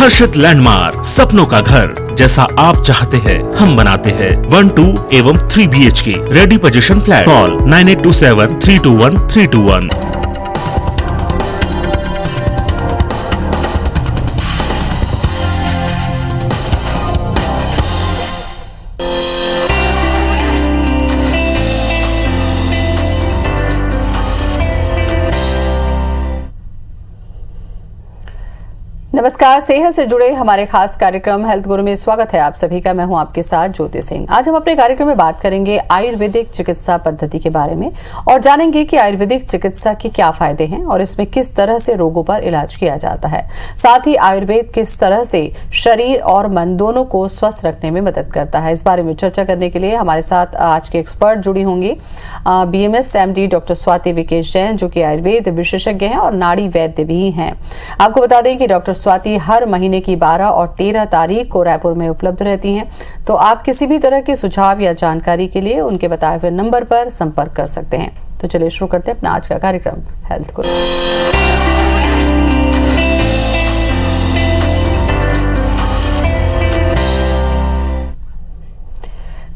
आकर्षित लैंडमार्क, सपनों का घर जैसा आप चाहते हैं हम बनाते हैं। 1, 2 एवं 3 BHK ready position flat. Call 9827321321। नमस्कार, सेहत से जुड़े हमारे खास कार्यक्रम हेल्थ गुरु में स्वागत है आप सभी का। मैं हूं आपके साथ ज्योति सिंह। आज हम अपने कार्यक्रम में बात करेंगे आयुर्वेदिक चिकित्सा पद्धति के बारे में और जानेंगे कि आयुर्वेदिक चिकित्सा के क्या फायदे हैं और इसमें किस तरह से रोगों पर इलाज किया जाता है। साथ ही आयुर्वेद किस तरह से शरीर और मन दोनों को स्वस्थ रखने में मदद करता है। इस बारे में चर्चा करने के लिए हमारे साथ आज के एक्सपर्ट जुड़ी होंगी BMS MD doctor Swati Vikesh Jain, जो कि आयुर्वेद विशेषज्ञ हैं और नाड़ी वैद्य भी हैं। आपको बता दें कि डॉक्टर स्वाति हर महीने की 12 और 13 तारीख को रायपुर में उपलब्ध रहती हैं। तो आप किसी भी तरह के सुझाव या जानकारी के लिए उनके बताए हुए नंबर पर संपर्क कर सकते हैं। तो चलिए शुरू करते हैं अपना आज का कार्यक्रम हेल्थ गुरु।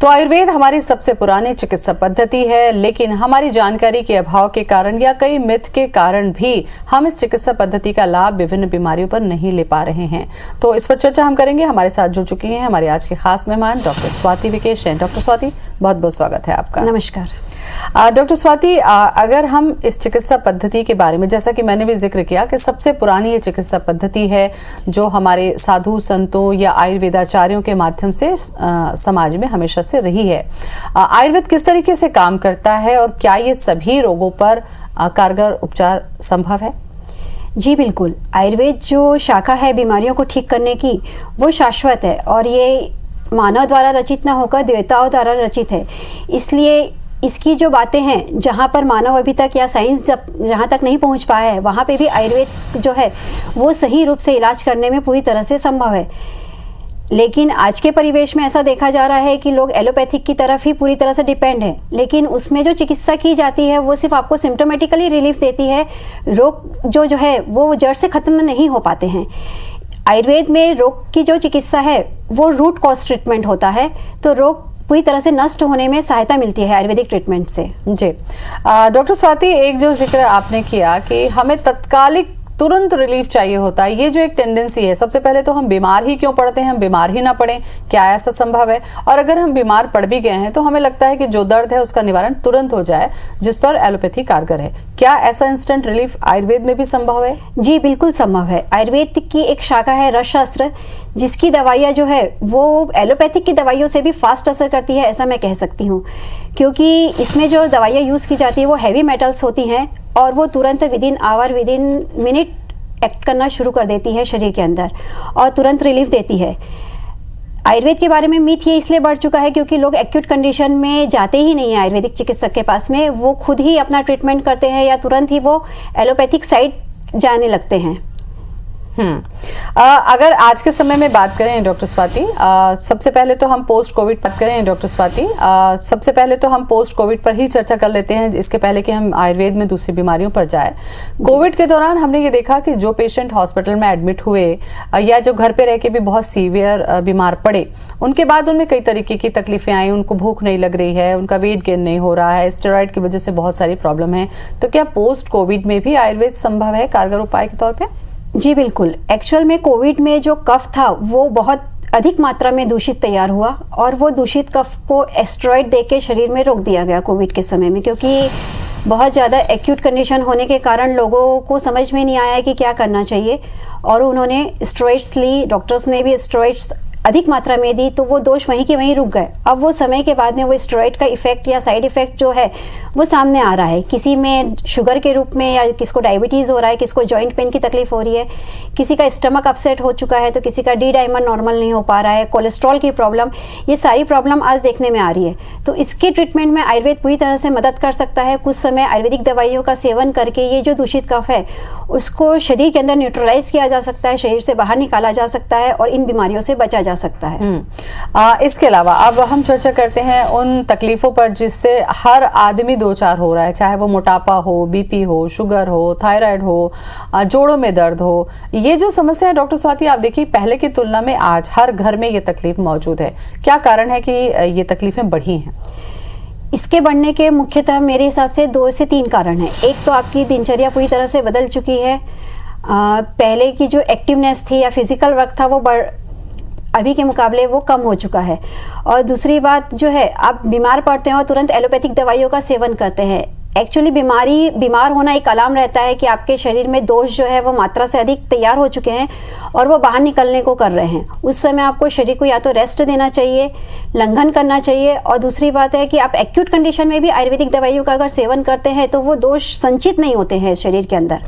तो आयुर्वेद हमारी सबसे पुरानी चिकित्सा पद्धति है, लेकिन हमारी जानकारी के अभाव के कारण या कई मिथ के कारण भी हम इस चिकित्सा पद्धति का लाभ विभिन्न बीमारियों पर नहीं ले पा रहे हैं। तो इस पर चर्चा हम करेंगे। हमारे साथ जुड़ चुकी हैं हमारे आज के खास मेहमान डॉक्टर स्वाति विकेश हैं। डॉक्टर स्वाति, बहुत बहुत स्वागत है आपका। नमस्कार डॉक्टर स्वाति, अगर हम इस चिकित्सा पद्धति के बारे में, जैसा कि मैंने भी जिक्र किया कि सबसे पुरानी ये चिकित्सा पद्धति है जो हमारे साधु संतों या आयुर्वेदाचार्यों के माध्यम से समाज में हमेशा से रही है। आयुर्वेद किस तरीके से काम करता है और क्या ये सभी रोगों पर कारगर उपचार संभव है? जी बिल्कुल। आयुर्वेद जो शाखा है बीमारियों को ठीक करने की, वो शाश्वत है और ये मानव द्वारा रचित न होकर देवताओं द्वारा रचित है। इसलिए इसकी जो बातें हैं, जहाँ पर मानव अभी तक या साइंस जहाँ तक नहीं पहुँच पाया है, वहाँ पे भी आयुर्वेद जो है वो सही रूप से इलाज करने में पूरी तरह से संभव है। लेकिन आज के परिवेश में ऐसा देखा जा रहा है कि लोग एलोपैथिक की तरफ ही पूरी तरह से डिपेंड है, लेकिन उसमें जो चिकित्सा की जाती है वो सिर्फ आपको सिम्टोमेटिकली रिलीफ देती है। रोग जो है वो जड़ से खत्म नहीं हो पाते हैं। आयुर्वेद में रोग की जो चिकित्सा है वो रूट कॉज ट्रीटमेंट होता है, तो रोग पूरी तरह से नष्ट होने में सहायता मिलती है आयुर्वेदिक ट्रीटमेंट से। जी डॉक्टर स्वाति, एक जो जिक्र आपने किया कि हमें तत्कालिक तुरंत रिलीफ चाहिए होता है, ये जो एक टेंडेंसी है, सबसे पहले तो हम बीमार ही क्यों पड़ते हैं? हम बीमार ही ना पड़ें, क्या ऐसा संभव है? और अगर हम बीमार पड़ भी गए हैं तो हमें लगता है कि जो दर्द है उसका निवारण तुरंत हो जाए, जिस पर एलोपैथी कारगर है। क्या ऐसा इंस्टेंट रिलीफ आयुर्वेद में भी संभव है? जी बिल्कुल संभव है। आयुर्वेद की एक शाखा है रस शास्त्र, जिसकी दवाइयाँ जो है वो एलोपैथिक की दवाइयों से भी फास्ट असर करती है, ऐसा मैं कह सकती हूँ। क्योंकि इसमें जो दवाइयाँ यूज़ की जाती है वो हैवी मेटल्स होती हैं और वो तुरंत within hour within minute act करना शुरू कर देती है शरीर के अंदर और तुरंत रिलीफ देती है। आयुर्वेद के बारे में मिथ ये इसलिए बढ़ चुका है क्योंकि लोग एक्यूट कंडीशन में जाते ही नहीं है आयुर्वेदिक चिकित्सक के पास में, वो खुद ही अपना ट्रीटमेंट करते हैं या तुरंत ही वो एलोपैथिक साइड जाने लगते हैं। अगर आज के समय में बात करें डॉक्टर स्वाति, सबसे पहले तो हम पोस्ट कोविड बात करें डॉक्टर स्वाति, सबसे पहले तो हम पोस्ट कोविड पर ही चर्चा कर लेते हैं, इसके पहले कि हम आयुर्वेद में दूसरी बीमारियों पर जाए। कोविड के दौरान हमने ये देखा कि जो पेशेंट हॉस्पिटल में एडमिट हुए या जो घर पे रह के भी बहुत सीवियर बीमार पड़े, उनके बाद उनमें कई तरीके की तकलीफें आई। उनको भूख नहीं लग रही है, उनका वेट गेन नहीं हो रहा है, स्टेरॉइड की वजह से बहुत सारी प्रॉब्लम है। तो क्या पोस्ट कोविड में भी आयुर्वेद संभव है कारगर उपाय के तौर पर? जी बिल्कुल। एक्चुअल में कोविड में जो कफ था वो बहुत अधिक मात्रा में दूषित तैयार हुआ और वो दूषित कफ को स्टेरॉइड देके शरीर में रोक दिया गया कोविड के समय में, क्योंकि बहुत ज़्यादा एक्यूट कंडीशन होने के कारण लोगों को समझ में नहीं आया कि क्या करना चाहिए और उन्होंने स्टेरॉइड्स ली। डॉक्टर्स ने भी स्टेरॉइड्स अधिक मात्रा में दी तो वो दोष वहीं के वहीं रुक गए। अब वो समय के बाद में वो स्टेरॉइड का इफेक्ट या साइड इफेक्ट जो है वो सामने आ रहा है। किसी में शुगर के रूप में, या किसको डायबिटीज़ हो रहा है, किसको जॉइंट पेन की तकलीफ हो रही है, किसी का स्टमक अपसेट हो चुका है, तो किसी का डी डाइमर नॉर्मल नहीं हो पा रहा है, कोलेस्ट्रॉल की प्रॉब्लम, ये सारी प्रॉब्लम आज देखने में आ रही है। तो इसके ट्रीटमेंट में आयुर्वेद पूरी तरह से मदद कर सकता है। कुछ समय आयुर्वेदिक दवाइयों का सेवन करके ये जो दूषित कफ है उसको शरीर के अंदर न्यूट्रलाइज किया जा सकता है, शरीर से बाहर निकाला जा सकता है और इन बीमारियों से बचा जा जा सकता है। इसके अलावा अब हम चर्चा करते हैं उन तकलीफों पर जिससे हर आदमी दो चार हो रहा है, चाहे वो मोटापा हो, बीपी हो, शुगर हो, थायराइड हो, जोड़ों में दर्द हो। ये जो समस्या है डॉक्टर स्वाति, आप देखिए पहले की तुलना में आज हर घर में ये तकलीफ मौजूद है। क्या कारण है कि ये तकलीफें बढ़ी हैं? इसके बढ़ने के मुख्यतः मेरे हिसाब से 2 से 3 कारण हैं। एक तो आपकी दिनचर्या पूरी तरह से बदल चुकी है। पहले की जो एक्टिवनेस थी या फिजिकल वर्क था वो अभी के मुकाबले वो कम हो चुका है। और दूसरी बात जो है, आप बीमार पड़ते हैं और तुरंत एलोपैथिक दवाइयों का सेवन करते हैं। एक्चुअली बीमार होना एक अलार्म रहता है कि आपके शरीर में दोष जो है वो मात्रा से अधिक तैयार हो चुके हैं और वो बाहर निकलने को कर रहे हैं। उस समय आपको शरीर को या तो रेस्ट देना चाहिए, लंघन करना चाहिए। और दूसरी बात है कि आप एक्यूट कंडीशन में भी आयुर्वेदिक दवाइयों का अगर सेवन करते हैं तो वो दोष संचित नहीं होते हैं शरीर के अंदर।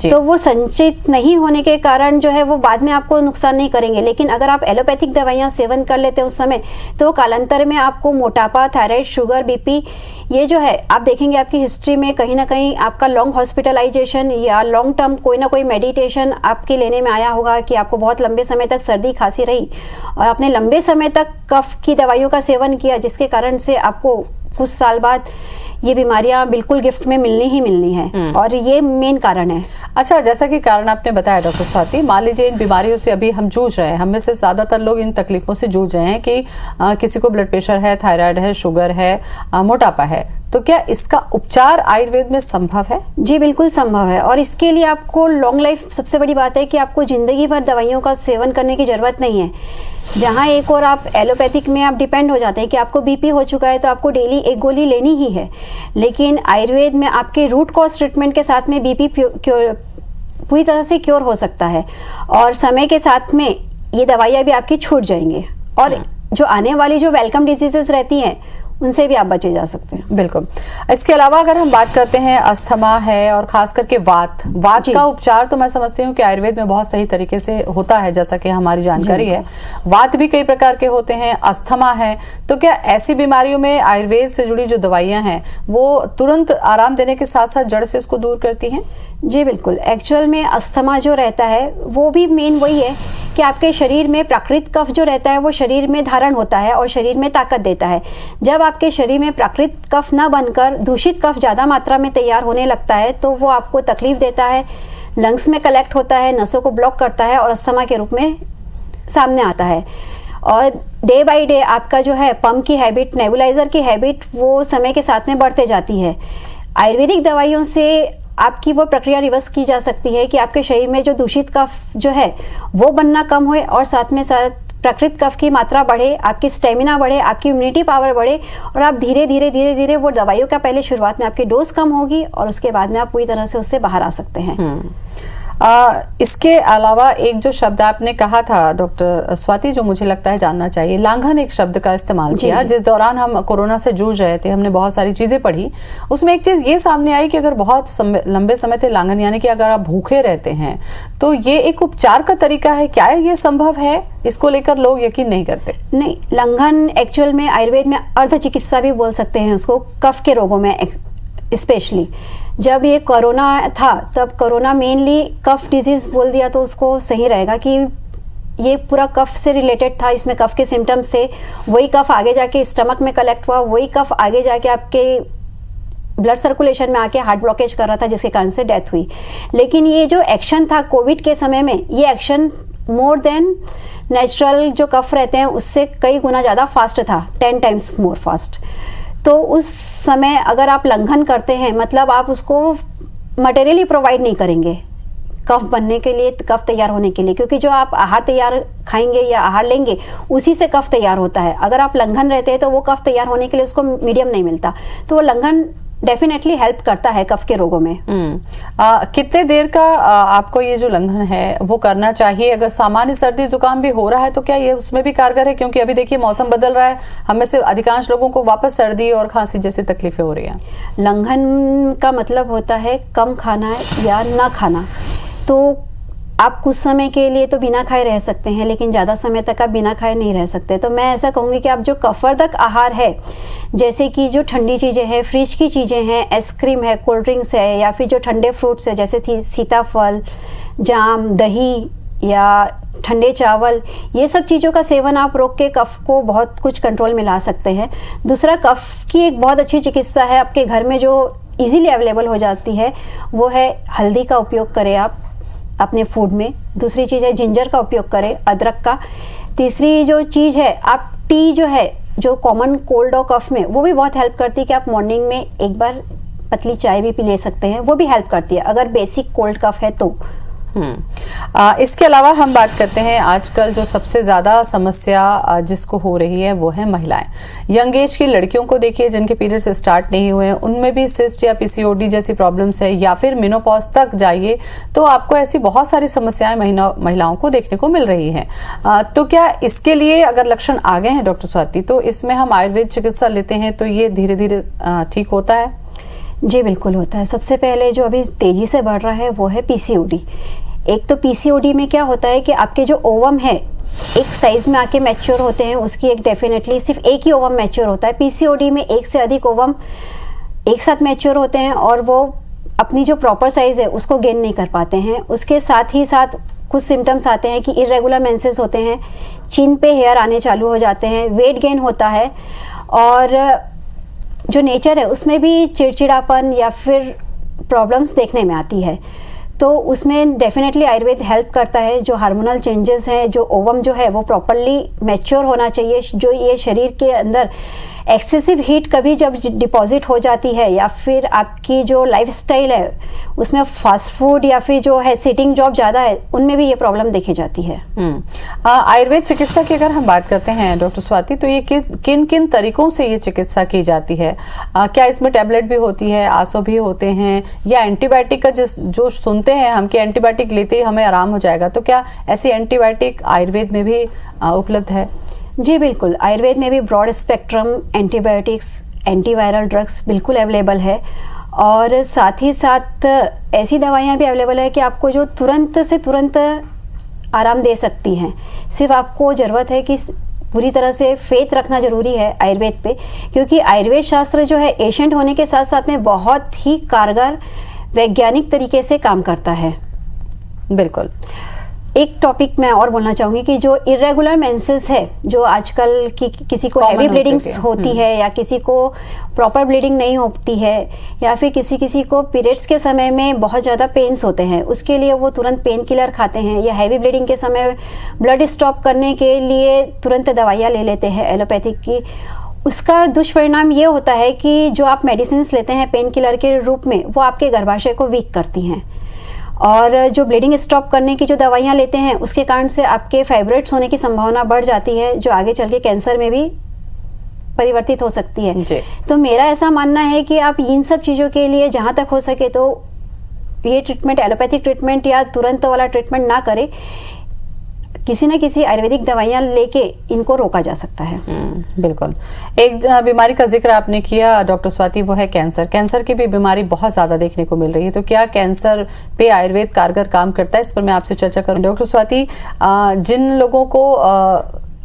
तो वो संचित नहीं होने के कारण जो है वो बाद में आपको नुकसान नहीं करेंगे। लेकिन अगर आप एलोपैथिक दवाइयाँ सेवन कर लेते हैं उस समय, तो कालांतर में आपको मोटापा, थायराइड, शुगर, बीपी, ये जो है आप देखेंगे आपकी हिस्ट्री में कहीं ना कहीं आपका लॉन्ग हॉस्पिटलाइजेशन या लॉन्ग टर्म कोई ना कोई मेडिटेशन आपके लेने में आया होगा कि आपको बहुत लंबे समय तक सर्दी खांसी रही और आपने लंबे समय तक कफ की दवाइयों का सेवन किया, जिसके कारण से आपको कुछ साल बाद ये बीमारियां बिल्कुल गिफ्ट में मिलनी ही मिलनी है। और ये मेन कारण है। अच्छा, जैसा कि कारण आपने बताया डॉक्टर स्वाति, मान लीजिए इन बीमारियों से अभी हम जूझ रहे हैं, हम में से ज्यादातर लोग इन तकलीफों से जूझ रहे हैं कि किसी को ब्लड प्रेशर है, थायराइड है, शुगर है, मोटापा है, तो क्या इसका उपचार आयुर्वेद में संभव है? जी बिल्कुल संभव है। और इसके लिए आपको लॉन्ग लाइफ, सबसे बड़ी बात है कि आपको जिंदगी भर दवाइयों का सेवन करने की जरूरत नहीं है। जहाँ एक और आप एलोपैथिक में आप डिपेंड हो जाते हैं कि आपको बीपी हो चुका है तो आपको डेली एक गोली लेनी ही है। लेकिन आयुर्वेद में आपके रूट कॉज ट्रीटमेंट के साथ में बीपी पूरी तरह से क्योर हो सकता है और समय के साथ में ये दवाइयाँ भी आपकी छूट जाएंगी और जो आने वाली जो वेलकम डिजीजेस रहती हैं उनसे भी आप बचे जा सकते हैं। बिल्कुल। इसके अलावा अगर हम बात करते हैं, अस्थमा है और खास करके वात का उपचार तो मैं समझती हूँ कि आयुर्वेद में बहुत सही तरीके से होता है, जैसा कि हमारी जानकारी है। वात भी कई प्रकार के होते हैं, अस्थमा है, तो क्या ऐसी बीमारियों में आयुर्वेद से जुड़ी जो दवाइयाँ हैं वो तुरंत आराम देने के साथ साथ जड़ से इसको दूर करती हैं? जी बिल्कुल। एक्चुअल में अस्थमा जो रहता है वो भी मेन वही है कि आपके शरीर में प्राकृतिक कफ जो रहता है वो शरीर में धारण होता है और शरीर में ताकत देता है। जब आपके शरीर में प्राकृतिक कफ ना बनकर दूषित कफ ज़्यादा मात्रा में तैयार होने लगता है तो वो आपको तकलीफ देता है, लंग्स में कलेक्ट होता है, नसों को ब्लॉक करता है और अस्थमा के रूप में सामने आता है। और डे बाय डे आपका जो है पंप की हैबिट, नेबुलाइजर की हैबिट वो समय के साथ में बढ़ते जाती है। आयुर्वेदिक दवाइयों से आपकी वो प्रक्रिया रिवर्स की जा सकती है कि आपके शरीर में जो दूषित कफ जो है वो बनना कम होए और साथ में साथ प्राकृतिक कफ की मात्रा बढ़े, आपकी स्टेमिना बढ़े, आपकी इम्यूनिटी पावर बढ़े और आप धीरे धीरे वो दवाइयों का पहले शुरुआत में आपकी डोज कम होगी और उसके बाद में आप पूरी तरह से उससे बाहर आ सकते हैं। इसके अलावा एक जो शब्द आपने कहा था डॉक्टर स्वाति, जो मुझे लगता है जानना चाहिए, लांघन एक शब्द का इस्तेमाल किया। जिस दौरान हम कोरोना से जूझ रहे थे हमने बहुत सारी चीजें पढ़ी, उसमें एक चीज ये सामने आई कि अगर बहुत लंबे समय तक लांघन, यानी कि अगर आप भूखे रहते हैं तो ये एक उपचार का तरीका है। क्या ये संभव है? इसको लेकर लोग यकीन नहीं करते। नहीं, लांघन एक्चुअल में आयुर्वेद में अर्ध चिकित्सा भी बोल सकते हैं उसको, कफ के रोगों में स्पेशली। जब ये कोरोना था तब कोरोना मेनली कफ डिजीज बोल दिया तो उसको सही रहेगा कि ये पूरा कफ से रिलेटेड था, इसमें कफ के सिम्टम्स थे। वही कफ आगे जाके स्टमक में कलेक्ट हुआ, वही कफ आगे जाके आपके ब्लड सर्कुलेशन में आके हार्ट ब्लॉकेज कर रहा था जिसके कारण से डेथ हुई। लेकिन ये जो एक्शन था कोविड के समय में, ये एक्शन मोर देन नेचुरल जो कफ रहते हैं उससे कई गुना ज़्यादा फास्ट था, 10 टाइम्स मोर फास्ट। तो उस समय अगर आप लंघन करते हैं मतलब आप उसको मटेरियली प्रोवाइड नहीं करेंगे कफ बनने के लिए, कफ तैयार होने के लिए, क्योंकि जो आप आहार तैयार खाएंगे या आहार लेंगे उसी से कफ तैयार होता है। अगर आप लंघन रहते हैं तो वो कफ तैयार होने के लिए उसको मीडियम नहीं मिलता, तो वो लंघन डेफिनेटली हेल्प करता है कफ के रोगों में। कितने देर का आपको ये जो लंघन है वो करना चाहिए? अगर सामान्य सर्दी जुकाम भी हो रहा है तो क्या ये उसमें भी कारगर है? क्योंकि अभी देखिए मौसम बदल रहा है, हमें से अधिकांश लोगों को वापस सर्दी और खांसी जैसी तकलीफें हो रही हैं। लंघन का मतलब होता है कम खाना या ना खाना। तो आप कुछ समय के लिए तो बिना खाए रह सकते हैं लेकिन ज़्यादा समय तक आप बिना खाए नहीं रह सकते। तो मैं ऐसा कहूँगी कि आप जो कफवर्धक आहार है, जैसे कि जो ठंडी चीज़ें हैं, फ्रिज की चीज़ें हैं, आइसक्रीम है, कोल्ड ड्रिंक्स है, या फिर जो ठंडे फ्रूट्स है जैसे सीताफल, जाम, दही या ठंडे चावल, ये सब चीज़ों का सेवन आप रोक के कफ को बहुत कुछ कंट्रोल में ला सकते हैं। दूसरा, कफ की एक बहुत अच्छी चिकित्सा है आपके घर में जो इजीली अवेलेबल हो जाती है, वो है हल्दी का उपयोग करें आप अपने फूड में। दूसरी चीज़ है जिंजर का उपयोग करें, अदरक का। तीसरी जो चीज़ है, आप टी जो है, जो कॉमन कोल्ड और कफ में, वो भी बहुत हेल्प करती है कि आप मॉर्निंग में एक बार पतली चाय भी पी ले सकते हैं, वो भी हेल्प करती है अगर बेसिक कोल्ड कफ है तो। इसके अलावा हम बात करते हैं आजकल जो सबसे ज़्यादा समस्या जिसको हो रही है वो है महिलाएं। यंग एज की लड़कियों को देखिए जिनके पीरियड्स स्टार्ट नहीं हुए हैं, उनमें भी सिस्ट या पीसीओडी जैसी प्रॉब्लम्स है, या फिर मेनोपॉज तक जाइए तो आपको ऐसी बहुत सारी समस्याएं महिलाओं को देखने को मिल रही हैं। तो क्या इसके लिए अगर लक्षण आ गए हैं डॉक्टर स्वाति, तो इसमें हम आयुर्वेद चिकित्सा लेते हैं तो ये धीरे धीरे ठीक होता है? जी बिल्कुल होता है। सबसे पहले जो अभी तेजी से बढ़ रहा है वो है पीसीओडी। एक तो पीसीओडी में क्या होता है कि आपके जो ओवम है एक साइज में आके मैच्योर होते हैं, उसकी एक डेफिनेटली सिर्फ एक ही ओवम मैच्योर होता है। पीसीओडी में एक से अधिक ओवम एक साथ मैच्योर होते हैं और वो अपनी जो प्रॉपर साइज है उसको गेन नहीं कर पाते हैं। उसके साथ ही साथ कुछ सिम्टम्स आते हैं कि इरेगुलर मेंसेस होते हैं, चिन पे हेयर आने चालू हो जाते हैं, वेट गेन होता है, और जो नेचर है उसमें भी चिड़चिड़ापन या फिर प्रॉब्लम्स देखने में आती है। तो उसमें डेफिनेटली आयुर्वेद हेल्प करता है। जो हार्मोनल चेंजेस हैं, जो ओवम जो है वो प्रॉपरली मैच्योर होना चाहिए। जो ये शरीर के अंदर एक्सेसिव हीट कभी जब डिपॉजिट हो जाती है, या फिर आपकी जो लाइफस्टाइल है उसमें फास्ट फूड या फिर जो है सिटिंग जॉब ज़्यादा है, उनमें भी ये प्रॉब्लम देखी जाती है। आयुर्वेद चिकित्सा की अगर हम बात करते हैं डॉक्टर स्वाति, तो ये किन किन तरीकों से ये चिकित्सा की जाती है? क्या इसमें टैबलेट भी होती है, आंसू भी होते हैं, या एंटीबायोटिक का जो सुनते हैं हम कि एंटीबायोटिक लेते ही हमें आराम हो जाएगा, तो क्या ऐसी एंटीबायोटिक आयुर्वेद में भी उपलब्ध है? जी बिल्कुल, आयुर्वेद में भी broad spectrum antibiotics, antiviral drugs बिल्कुल अवेलेबल है, और साथ ही साथ ऐसी दवाइयाँ भी अवेलेबल है कि आपको जो तुरंत से तुरंत आराम दे सकती हैं। सिर्फ आपको ज़रूरत है कि पूरी तरह से फेथ रखना ज़रूरी है आयुर्वेद पे, क्योंकि आयुर्वेद शास्त्र जो है एशिएंट होने के साथ साथ में बहुत ही कारगर वैज्ञानिक तरीके से काम करता है। बिल्कुल। एक टॉपिक मैं और बोलना चाहूँगी कि जो इरेगुलर मेंसेस है, जो आजकल की किसी को हैवी ब्लीडिंग्स होती है, या किसी को प्रॉपर ब्लीडिंग नहीं होती है, या फिर किसी को पीरियड्स के समय में बहुत ज़्यादा पेन्स होते हैं, उसके लिए वो तुरंत पेन किलर खाते हैं, या हैवी ब्लीडिंग के समय ब्लड स्टॉप करने के लिए तुरंत दवाइयाँ ले लेते हैं एलोपैथिक की। उसका दुष्परिणाम ये होता है कि जो आप मेडिसिन लेते हैं पेन किलर के रूप में, वो आपके गर्भाशय को वीक करती हैं, और जो ब्लीडिंग स्टॉप करने की जो दवाइयाँ लेते हैं उसके कारण से आपके फाइब्रॉइड्स होने की संभावना बढ़ जाती है, जो आगे चल के कैंसर में भी परिवर्तित हो सकती है। तो मेरा ऐसा मानना है कि आप इन सब चीज़ों के लिए जहाँ तक हो सके तो ये ट्रीटमेंट, एलोपैथिक ट्रीटमेंट या तुरंत वाला ट्रीटमेंट ना करें, किसी न किसी आयुर्वेदिक दवाइयाँ लेके इनको रोका जा सकता है। बिल्कुल। एक बीमारी का जिक्र आपने किया डॉक्टर स्वाति, वो है कैंसर। कैंसर की भी बीमारी बहुत ज़्यादा देखने को मिल रही है, तो क्या कैंसर पे आयुर्वेद कारगर काम करता है? इस पर मैं आपसे चर्चा करूँ। डॉक्टर स्वाति, जिन लोगों को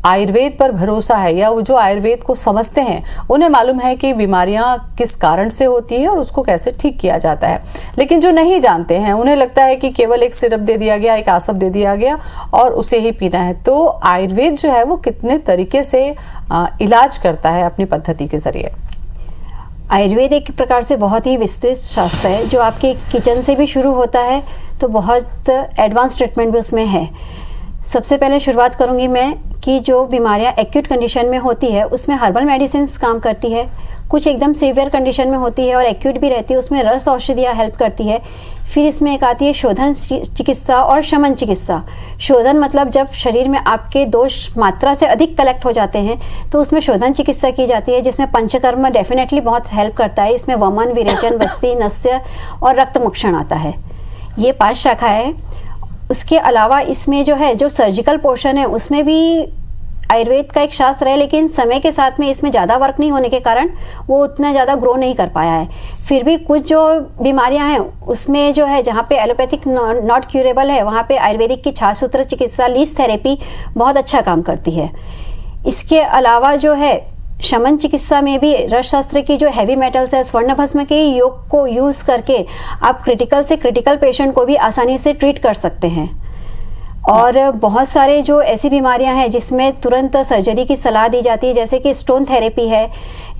आयुर्वेद पर भरोसा है, या वो जो आयुर्वेद को समझते हैं, उन्हें मालूम है कि बीमारियां किस कारण से होती है और उसको कैसे ठीक किया जाता है, लेकिन जो नहीं जानते हैं उन्हें लगता है कि केवल एक सिरप दे दिया गया, एक आसप दे दिया गया और उसे ही पीना है। तो आयुर्वेद जो है वो कितने तरीके से इलाज करता है अपनी पद्धति के जरिए? आयुर्वेद एक प्रकार से बहुत ही विस्तृत शास्त्र है, जो आपके किचन से भी शुरू होता है, तो बहुत एडवांस ट्रीटमेंट भी उसमें है। सबसे पहले शुरुआत करूंगी मैं कि जो बीमारियां एक्यूट कंडीशन में होती है उसमें हर्बल मेडिसिन काम करती है, कुछ एकदम सीवियर कंडीशन में होती है और एक्यूट भी रहती है, उसमें रस औषधियाँ हेल्प करती है। फिर इसमें एक आती है शोधन चिकित्सा और शमन चिकित्सा। शोधन मतलब जब शरीर में आपके दोष मात्रा से अधिक कलेक्ट हो जाते हैं तो उसमें शोधन चिकित्सा की जाती है, जिसमें पंचकर्म डेफिनेटली बहुत हेल्प करता है। इसमें वमन, विरेचन, वस्ती, नस्य और रक्त मोक्षण आता है। ये 5 शाखाएं हैं। उसके अलावा इसमें जो है, जो सर्जिकल पोर्शन है, उसमें भी आयुर्वेद का एक शास्त्र है, लेकिन समय के साथ में इसमें ज़्यादा वर्क नहीं होने के कारण वो उतना ज़्यादा ग्रो नहीं कर पाया है। फिर भी कुछ जो बीमारियां हैं उसमें जो है, जहाँ पे एलोपैथिक नॉट क्यूरेबल है, वहाँ पे आयुर्वेदिक की छाछसूत्र चिकित्सा, लीस थेरेपी बहुत अच्छा काम करती है। इसके अलावा जो है शमन चिकित्सा में भी रसशास्त्र की जो हैवी मेटल्स है, स्वर्ण भस्म के योग को यूज़ करके आप क्रिटिकल से क्रिटिकल पेशेंट को भी आसानी से ट्रीट कर सकते हैं। और बहुत सारे जो ऐसी बीमारियां हैं जिसमें तुरंत सर्जरी की सलाह दी जाती है, जैसे कि स्टोन थेरेपी है,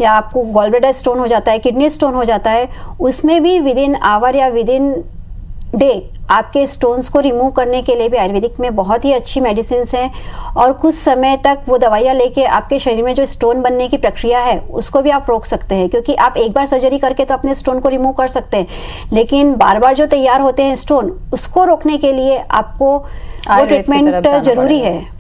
या आपको गॉलब्लैडर स्टोन हो जाता है, किडनी स्टोन हो जाता है, उसमें भी विद इन आवर या विद इन डे आपके स्टोन्स को रिमूव करने के लिए भी आयुर्वेदिक में बहुत ही अच्छी मेडिसिन हैं। और कुछ समय तक वो दवाइयाँ लेके आपके शरीर में जो स्टोन बनने की प्रक्रिया है उसको भी आप रोक सकते हैं, क्योंकि आप एक बार सर्जरी करके तो अपने स्टोन को रिमूव कर सकते हैं, लेकिन बार बार जो तैयार होते हैं स्टोन, उसको रोकने के लिए आपको वो ट्रीटमेंट जरूरी है।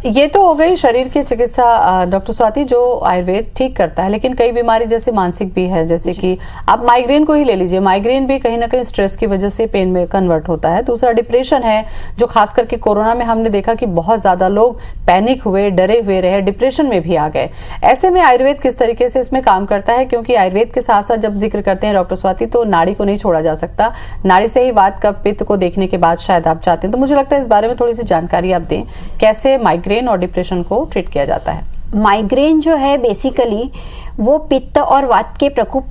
ये तो हो गई शरीर की चिकित्सा डॉक्टर स्वाति, जो आयुर्वेद ठीक करता है, लेकिन कई बीमारी जैसे मानसिक भी है, जैसे कि आप माइग्रेन को ही ले लीजिए। माइग्रेन भी कहीं ना कहीं स्ट्रेस की वजह से पेन में कन्वर्ट होता है। दूसरा डिप्रेशन है, जो खास करके कोरोना में हमने देखा कि बहुत ज्यादा लोग पैनिक हुए, डरे हुए रहे, डिप्रेशन में भी आ गए। ऐसे में आयुर्वेद किस तरीके से इसमें काम करता है, क्योंकि आयुर्वेद के साथ साथ जब जिक्र करते हैं डॉक्टर स्वाति, तो नाड़ी को नहीं छोड़ा जा सकता। नाड़ी से ही वात कफ पित्त को देखने के बाद शायद आप चाहते हैं, तो मुझे लगता है इस बारे में थोड़ी सी जानकारी दें, कैसे माइग्रेन और डिप्रेशन को ट्रीट किया जाता है। माइग्रेन जो है बेसिकली वो पित्त और वात के प्रकोप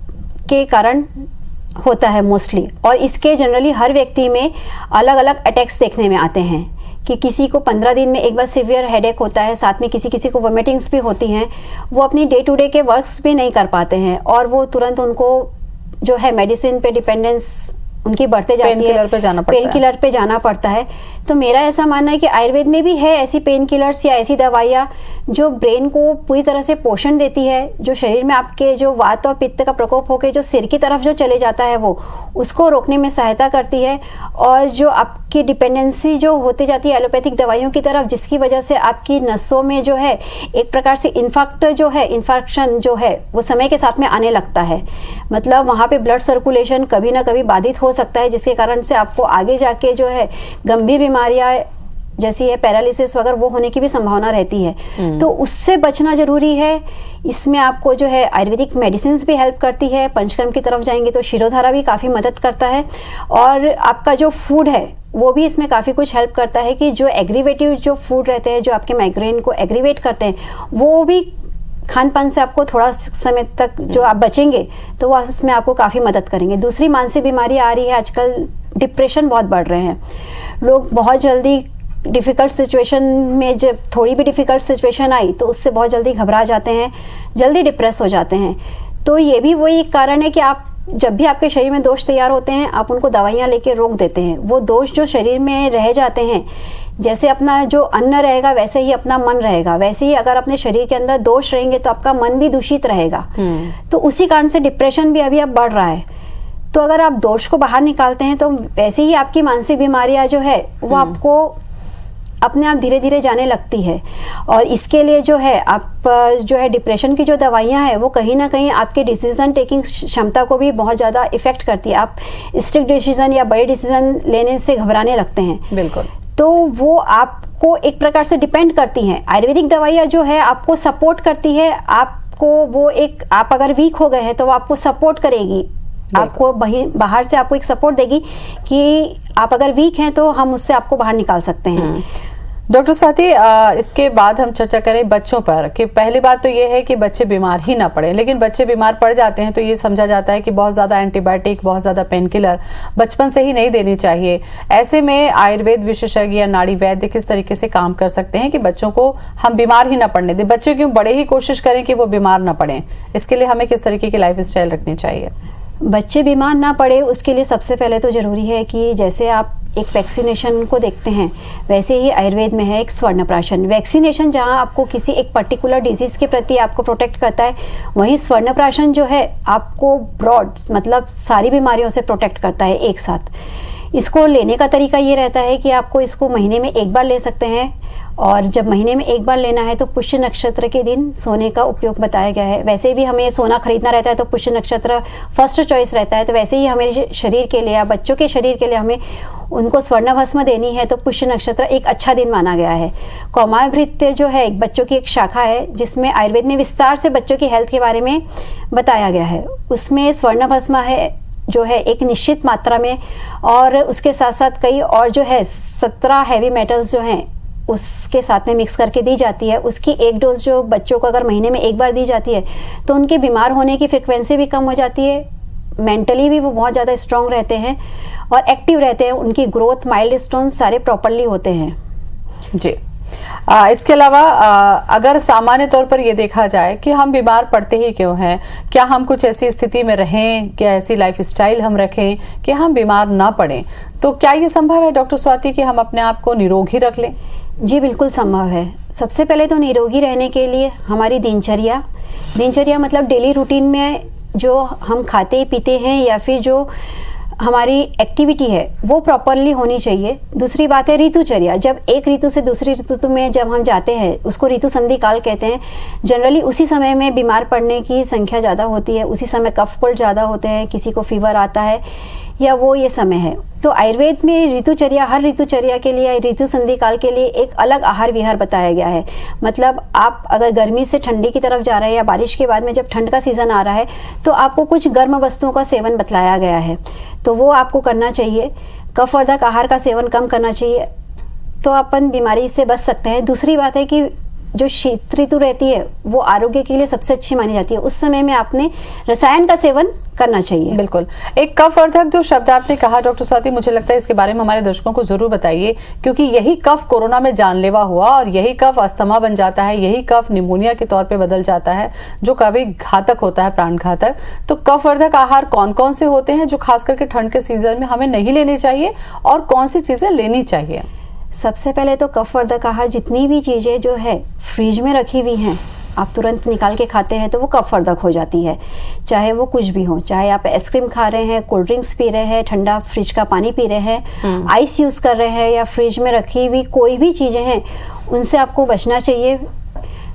के कारण होता है मोस्टली, और इसके जनरली हर व्यक्ति में अलग अलग अटैक्स देखने में आते हैं, कि किसी को 15 दिन में एक बार सिवियर हेडेक होता है, साथ में किसी किसी को वोमिटिंग्स भी होती हैं, वो अपनी डे टू डे के वर्क्स भी नहीं कर पाते हैं, और वो तुरंत उनको जो है मेडिसिन पे डिपेंडेंस उनकी बढ़ते जाती है, पेन किलर पे जाना पड़ता है। तो मेरा ऐसा मानना है कि आयुर्वेद में भी है ऐसी पेन किलर्स या ऐसी दवाइयाँ जो ब्रेन को पूरी तरह से पोषण देती है, जो शरीर में आपके जो वात और पित्त का प्रकोप होकर जो सिर की तरफ जो चले जाता है वो उसको रोकने में सहायता करती है, और जो आपकी डिपेंडेंसी जो होती जाती है एलोपैथिक दवाइयों की तरफ, जिसकी वजह से आपकी नसों में जो है एक प्रकार से इन्फेक्शन जो है वो समय के साथ में आने लगता है। मतलब वहाँ पे ब्लड सर्कुलेशन कभी ना कभी बाधित हो सकता है, जिसके कारण से आपको आगे जाके जो है गंभीर बीमारियां जैसी है पैरालिसिस वगैरह वो होने की भी संभावना रहती है। तो उससे बचना जरूरी है। इसमें आपको जो है आयुर्वेदिक मेडिसिन भी हेल्प करती है। पंचकर्म की तरफ जाएंगे तो शिरोधारा भी काफ़ी मदद करता है, और आपका जो फूड है वो भी इसमें काफ़ी कुछ हेल्प करता है, कि जो एग्रीवेटिव जो फूड रहते हैं जो आपके माइग्रेन को एग्रीवेट करते हैं, वो भी खान पान से आपको थोड़ा समय तक जो आप बचेंगे तो वो उसमें आपको काफ़ी मदद करेंगे। दूसरी मानसिक बीमारी आ रही है आजकल, डिप्रेशन बहुत बढ़ रहे हैं लोग। बहुत जल्दी डिफ़िकल्ट सिचुएशन में जब थोड़ी भी डिफ़िकल्ट सिचुएशन आई तो उससे बहुत जल्दी घबरा जाते हैं, जल्दी डिप्रेस हो जाते हैं। तो ये भी वही कारण है कि आप जब भी आपके शरीर में दोष तैयार होते हैं आप उनको दवाइयाँ लेके रोक देते हैं। वो दोष जो शरीर में रह जाते हैं, जैसे अपना जो अन्न रहेगा वैसे ही अपना मन रहेगा, वैसे ही अगर अपने शरीर के अंदर दोष रहेंगे तो आपका मन भी दूषित रहेगा। तो उसी कारण से डिप्रेशन भी अभी अब बढ़ रहा है। तो अगर आप दोष को बाहर निकालते हैं तो वैसे ही आपकी मानसिक बीमारियां जो है वो आपको अपने आप धीरे धीरे जाने लगती है। और इसके लिए जो है आप जो है डिप्रेशन की जो दवाइयां हैं वो कहीं ना कहीं आपके डिसीजन टेकिंग क्षमता को भी बहुत ज़्यादा इफेक्ट करती है। आप स्ट्रिक्ट डिसीजन या बड़े डिसीजन लेने से घबराने लगते हैं। बिल्कुल। तो वो आपको एक प्रकार से डिपेंड करती हैं। आयुर्वेदिक दवाइयाँ जो है आपको सपोर्ट करती है, आपको वो एक, आप अगर वीक हो गए हैं तो वो आपको सपोर्ट करेगी, आपको बाहर से आपको एक सपोर्ट देगी कि आप अगर वीक हैं तो हम उससे आपको बाहर निकाल सकते हैं। डॉक्टर स्वाति, इसके बाद हम चर्चा करें बच्चों पर, कि पहली बात तो ये है कि बच्चे बीमार ही ना पड़े, लेकिन बच्चे बीमार पड़ जाते हैं तो ये समझा जाता है कि बहुत ज़्यादा एंटीबायोटिक, बहुत ज़्यादा पेन किलर बचपन से ही नहीं देनी चाहिए। ऐसे में आयुर्वेद विशेषज्ञ या नाड़ी वैद्य किस तरीके से काम कर सकते हैं कि बच्चों को हम बीमार ही ना पड़ने दें? बच्चे क्यों, बड़े ही कोशिश करें कि वो बीमार ना पड़ें। इसके लिए हमें किस तरीके की लाइफ स्टाइल रखनी चाहिए? बच्चे बीमार ना पड़े उसके लिए सबसे पहले तो ज़रूरी है कि जैसे आप एक वैक्सीनेशन को देखते हैं वैसे ही आयुर्वेद में है एक स्वर्णप्राशन। वैक्सीनेशन जहां आपको किसी एक पर्टिकुलर डिजीज़ के प्रति आपको प्रोटेक्ट करता है, वहीं स्वर्णप्राशन जो है आपको ब्रॉड मतलब सारी बीमारियों से प्रोटेक्ट करता है एक साथ। इसको लेने का तरीका ये रहता है कि आपको इसको महीने में एक बार ले सकते हैं, और जब महीने में एक बार लेना है तो पुष्य नक्षत्र के दिन सोने का उपयोग बताया गया है। वैसे भी हमें सोना खरीदना रहता है तो पुष्य नक्षत्र फर्स्ट चॉइस रहता है। तो वैसे ही हमारे शरीर के लिए या बच्चों के शरीर के लिए हमें उनको स्वर्ण भस्म देनी है तो पुष्य नक्षत्र एक अच्छा दिन माना गया है। कौमारभृत्य जो है बच्चों की एक शाखा है जिसमें आयुर्वेद में विस्तार से बच्चों की हेल्थ के बारे में बताया गया है। उसमें स्वर्ण भस्म है जो है एक निश्चित मात्रा में, और उसके साथ साथ कई और जो है 17 हैवी मेटल्स जो हैं उसके साथ में मिक्स करके दी जाती है। उसकी एक डोज जो बच्चों को अगर महीने में एक बार दी जाती है तो उनके बीमार होने की फ्रिक्वेंसी भी कम हो जाती है, मेंटली भी वो बहुत ज़्यादा स्ट्रांग रहते हैं और एक्टिव रहते हैं, उनकी ग्रोथ माइलस्टोन सारे प्रॉपरली होते हैं। जी। इसके अलावा अगर सामान्य तौर पर ये देखा जाए कि हम बीमार पड़ते ही क्यों हैं, क्या हम कुछ ऐसी स्थिति में रहें, क्या ऐसी लाइफस्टाइल हम रखें कि हम बीमार ना पड़ें, तो क्या ये संभव है डॉक्टर स्वाति कि हम अपने आप को निरोगी रख लें? जी बिल्कुल संभव है। सबसे पहले तो निरोगी रहने के लिए हमारी दिनचर्या मतलब डेली रूटीन में जो हम खाते पीते हैं या फिर जो हमारी एक्टिविटी है वो प्रॉपरली होनी चाहिए। दूसरी बात है ऋतुचर्या। जब एक ऋतु से दूसरी ऋतु में जब हम जाते हैं उसको ऋतु संधि काल कहते हैं। जनरली उसी समय में बीमार पड़ने की संख्या ज़्यादा होती है, उसी समय कफ कोल्ड ज़्यादा होते हैं, किसी को फीवर आता है या वो ये समय है। तो आयुर्वेद में ऋतुचर्या, हर ऋतुचर्या के लिए, ऋतु संधि काल के लिए एक अलग आहार विहार बताया गया है। मतलब आप अगर गर्मी से ठंडी की तरफ जा रहे हैं या बारिश के बाद में जब ठंड का सीज़न आ रहा है तो आपको कुछ गर्म वस्तुओं का सेवन बतलाया गया है, तो वो आपको करना चाहिए। कफवर्धक आहार का सेवन कम करना चाहिए, तो अपन बीमारी से बच सकते हैं। दूसरी बात है कि जो शीत ऋतु रहती है वो आरोग्य के लिए सबसे अच्छी मानी जाती है। उस समय में आपने रसायन का सेवन करना चाहिए। बिल्कुल। एक कफवर्धक जो शब्द आपने कहा डॉक्टर स्वाति, मुझे लगता है इसके बारे में हमारे दर्शकों को जरूर बताइए, क्योंकि यही कफ कोरोना में जानलेवा हुआ और यही कफ अस्थमा बन जाता है, यही कफ निमोनिया के तौर पे बदल जाता है जो कभी घातक होता है, प्राण घातक। तो कफवर्धक आहार कौन कौन से होते हैं जो खास करके ठंड के सीजन में हमें नहीं लेने चाहिए और कौन सी चीजें लेनी चाहिए? सबसे पहले तो कफवर्धक आहार, जितनी भी चीज़ें जो है फ्रिज में रखी हुई हैं आप तुरंत निकाल के खाते हैं तो वो कफवर्धक हो जाती है। चाहे वो कुछ भी हो, चाहे आप आइसक्रीम खा रहे हैं, कोल्ड ड्रिंक्स पी रहे हैं, ठंडा फ्रिज का पानी पी रहे हैं, आइस यूज़ कर रहे हैं या फ्रिज में रखी हुई कोई भी चीज़ें हैं, उनसे आपको बचना चाहिए।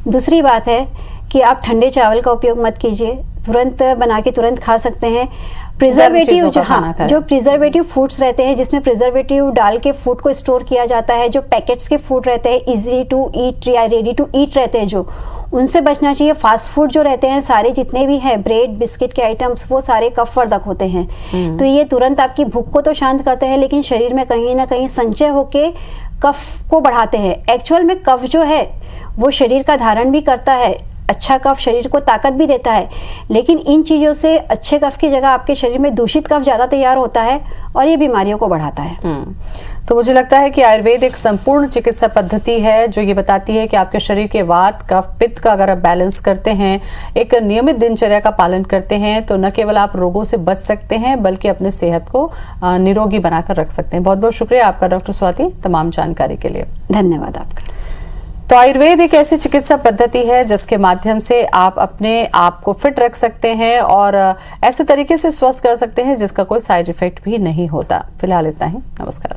दूसरी बात है कि आप ठंडे चावल का उपयोग मत कीजिए, तुरंत बना के तुरंत खा सकते हैं। प्रिजर्वेटिव जो प्रिजर्वेटिव फूड्स रहते हैं जिसमें प्रिजर्वेटिव डाल के फूड को स्टोर किया जाता है, जो पैकेट्स के फूड रहते हैं, इजी टू ईट या रेडी टू ईट रहते हैं, जो उनसे बचना चाहिए। फास्ट फूड जो रहते हैं सारे जितने भी हैं, ब्रेड बिस्किट के आइटम्स, वो सारे कफवर्धक होते हैं। तो ये तुरंत आपकी भूख को तो शांत करते हैं लेकिन शरीर में कहीं ना कहीं संचय होके कफ को बढ़ाते हैं। एक्चुअल में कफ जो है वो शरीर का धारण भी करता है, अच्छा कफ शरीर को ताकत भी देता है, लेकिन इन चीज़ों से अच्छे कफ की जगह आपके शरीर में दूषित कफ ज़्यादा तैयार होता है और ये बीमारियों को बढ़ाता है। तो मुझे लगता है कि आयुर्वेद एक संपूर्ण चिकित्सा पद्धति है जो ये बताती है कि आपके शरीर के वात कफ पित्त का अगर आप बैलेंस करते हैं, एक नियमित दिनचर्या का पालन करते हैं, तो न केवल आप रोगों से बच सकते हैं बल्कि अपने सेहत को निरोगी बनाकर रख सकते हैं। बहुत बहुत शुक्रिया आपका डॉक्टर स्वाति तमाम जानकारी के लिए। धन्यवाद आपका। तो आयुर्वेद एक ऐसी चिकित्सा पद्धति है जिसके माध्यम से आप अपने आप को फिट रख सकते हैं और ऐसे तरीके से स्वस्थ कर सकते हैं जिसका कोई साइड इफेक्ट भी नहीं होता। फिलहाल इतना ही। नमस्कार।